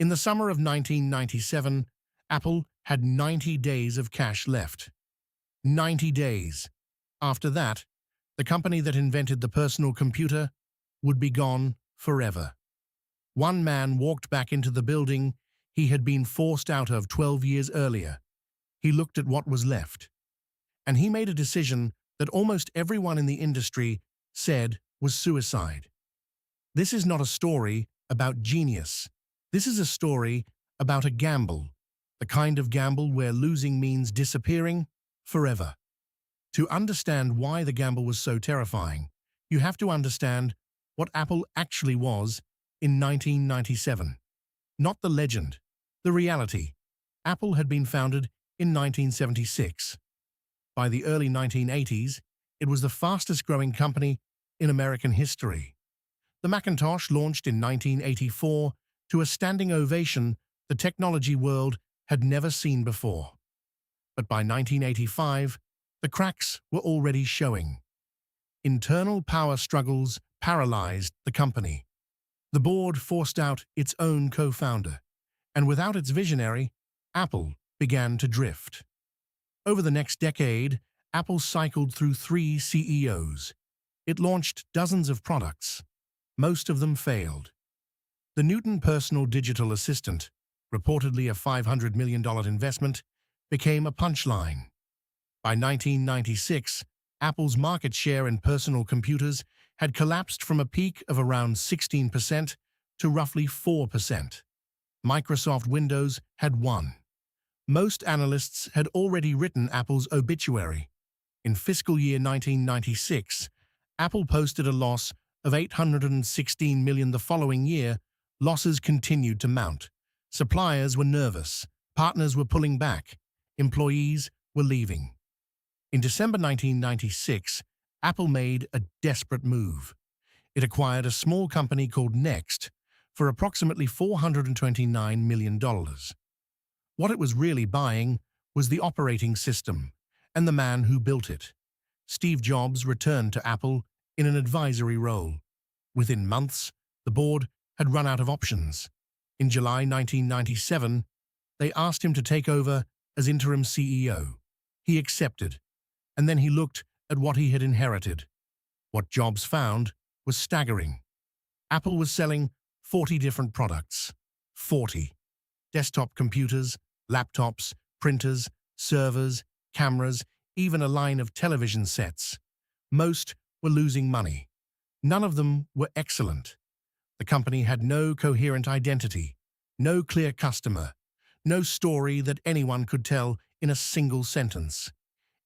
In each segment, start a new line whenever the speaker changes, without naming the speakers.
In the summer of 1997, Apple had 90 days of cash left. 90 days. After that, the company that invented the personal computer would be gone forever. One man walked back into the building he had been forced out of 12 years earlier. He looked at what was left, and he made a decision that almost everyone in the industry said was suicide. This is not a story about genius. This is a story about a gamble, the kind of gamble where losing means disappearing forever. To understand why the gamble was so terrifying, you have to understand what Apple actually was in 1997. Not the legend, the reality. Apple had been founded in 1976. By the early 1980s, it was the fastest-growing company in American history. The Macintosh launched in 1984 to a standing ovation the technology world had never seen before. But by 1985, the cracks were already showing. Internal power struggles paralyzed the company. The board forced out its own co-founder, and without its visionary, Apple began to drift. Over the next decade, Apple cycled through 3 CEOs. It launched dozens of products. Most of them failed. The Newton personal digital assistant, reportedly a $500 million investment, became a punchline. By 1996, Apple's market share in personal computers had collapsed from a peak of around 16% to roughly 4%. Microsoft Windows had won. Most analysts had already written Apple's obituary. In fiscal year 1996, Apple posted a loss of $816 million. The following year, losses continued to mount. Suppliers were nervous, partners were pulling back, employees were leaving. In December 1996, Apple made a desperate move. It acquired a small company called Next for approximately $429 million. What it was really buying was the operating system and the man who built it. Steve Jobs returned to Apple in an advisory role. Within months, the board had run out of options. In July 1997, they asked him to take over as interim CEO. He accepted, and then he looked at what he had inherited. What Jobs found was staggering. Apple was selling 40 different products. 40. Desktop computers, laptops, printers, servers, cameras, even a line of television sets. Most were losing money. None of them were excellent. The company had no coherent identity, no clear customer, no story that anyone could tell in a single sentence.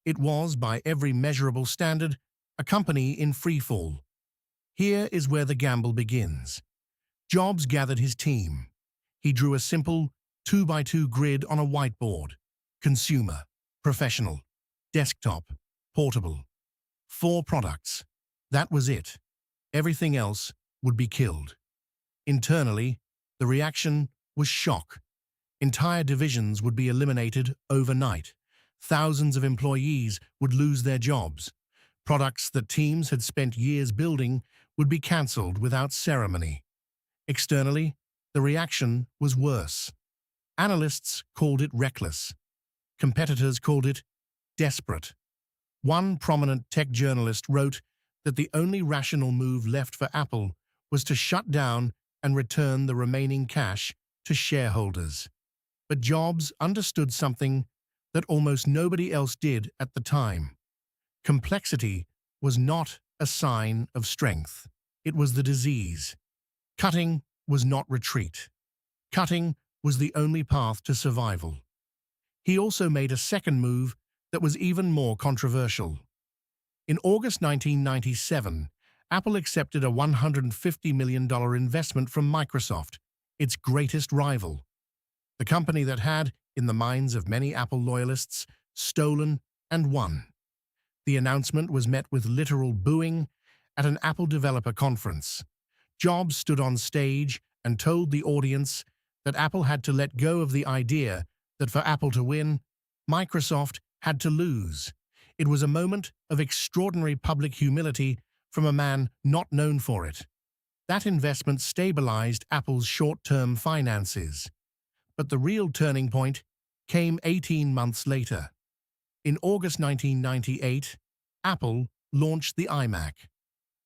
It was, by every measurable standard, a company in freefall. Here is where the gamble begins. Jobs gathered his team. He drew a simple 2x2 grid on a whiteboard. Consumer, professional, desktop, portable. 4 products. That was it. Everything else would be killed. Internally, the reaction was shock. Entire divisions would be eliminated overnight. Thousands of employees would lose their jobs. Products that teams had spent years building would be cancelled without ceremony. Externally, the reaction was worse. Analysts called it reckless. Competitors called it desperate. One prominent tech journalist wrote that the only rational move left for Apple was to shut down and return the remaining cash to shareholders. But Jobs understood something that almost nobody else did at the time. Complexity was not a sign of strength. It was the disease. Cutting was not retreat. Cutting was the only path to survival. He also made a second move that was even more controversial. In August 1997, Apple accepted a $150 million investment from Microsoft, its greatest rival. The company that had, in the minds of many Apple loyalists, stolen and won. The announcement was met with literal booing at an Apple developer conference. Jobs stood on stage and told the audience that Apple had to let go of the idea that for Apple to win, Microsoft had to lose. It was a moment of extraordinary public humility from a man not known for it. That investment stabilized Apple's short-term finances. But the real turning point came 18 months later. In August 1998, Apple launched the iMac.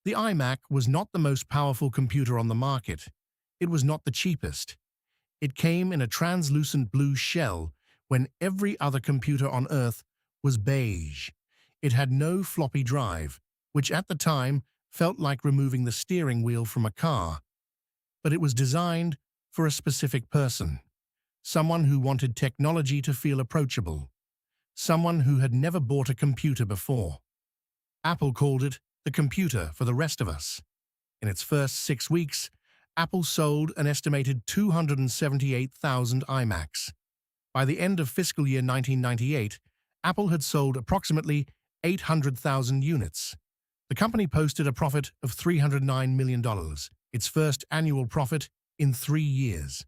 The iMac was not the most powerful computer on the market. It was not the cheapest. It came in a translucent blue shell when every other computer on Earth was beige. It had no floppy drive, which at the time felt like removing the steering wheel from a car. But it was designed for a specific person. Someone who wanted technology to feel approachable. Someone who had never bought a computer before. Apple called it the computer for the rest of us. In its first 6 weeks, Apple sold an estimated 278,000 iMacs. By the end of fiscal year 1998, Apple had sold approximately 800,000 units. The company posted a profit of $309 million, its first annual profit in 3 years.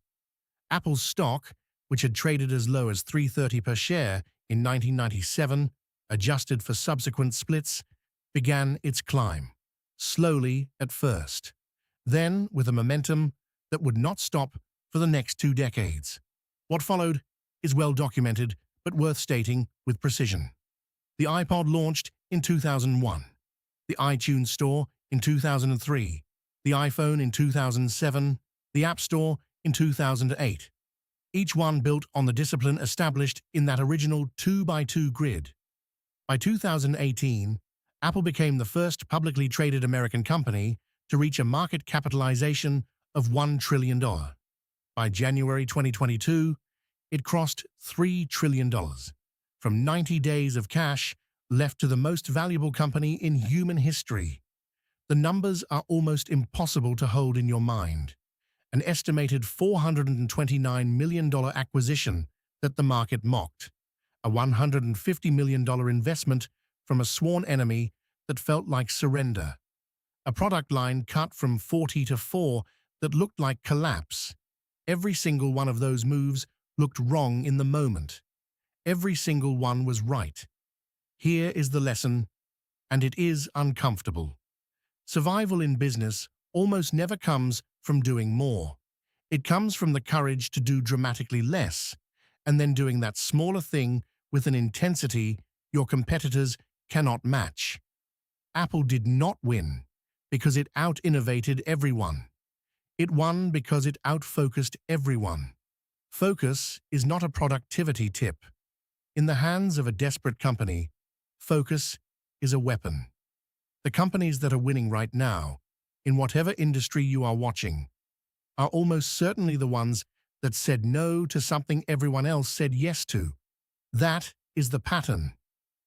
Apple's stock, which had traded as low as $3.30 per share in 1997, adjusted for subsequent splits, began its climb, slowly at first, then with a momentum that would not stop for the next 2 decades. What followed is well documented but worth stating with precision. The iPod launched in 2001, the iTunes Store in 2003, the iPhone in 2007, the App Store in 2008. Each one built on the discipline established in that original 2x2 grid. By 2018, Apple became the first publicly traded American company to reach a market capitalization of $1 trillion. By January 2022, it crossed $3 trillion. From 90 days of cash left to the most valuable company in human history. The numbers are almost impossible to hold in your mind. An estimated $429 million acquisition that the market mocked. A $150 million investment from a sworn enemy that felt like surrender. A product line cut from 40 to 4 that looked like collapse. Every single one of those moves looked wrong in the moment. Every single one was right. Here is the lesson, and it is uncomfortable. Survival in business almost never comes from doing more. It comes from the courage to do dramatically less, and then doing that smaller thing with an intensity your competitors cannot match. Apple did not win because it out-innovated everyone. It won because it out-focused everyone. Focus is not a productivity tip. In the hands of a desperate company, focus is a weapon. The companies that are winning right now, in whatever industry you are watching, are almost certainly the ones that said no to something everyone else said yes to. That is the pattern.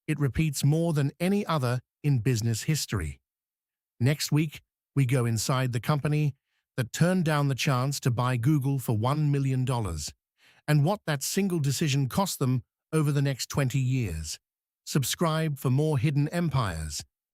It repeats more than any other in business history. Next week, we go inside the company that turned down the chance to buy Google for $1 million, and what that single decision cost them over the next 20 years. Subscribe for more hidden empires.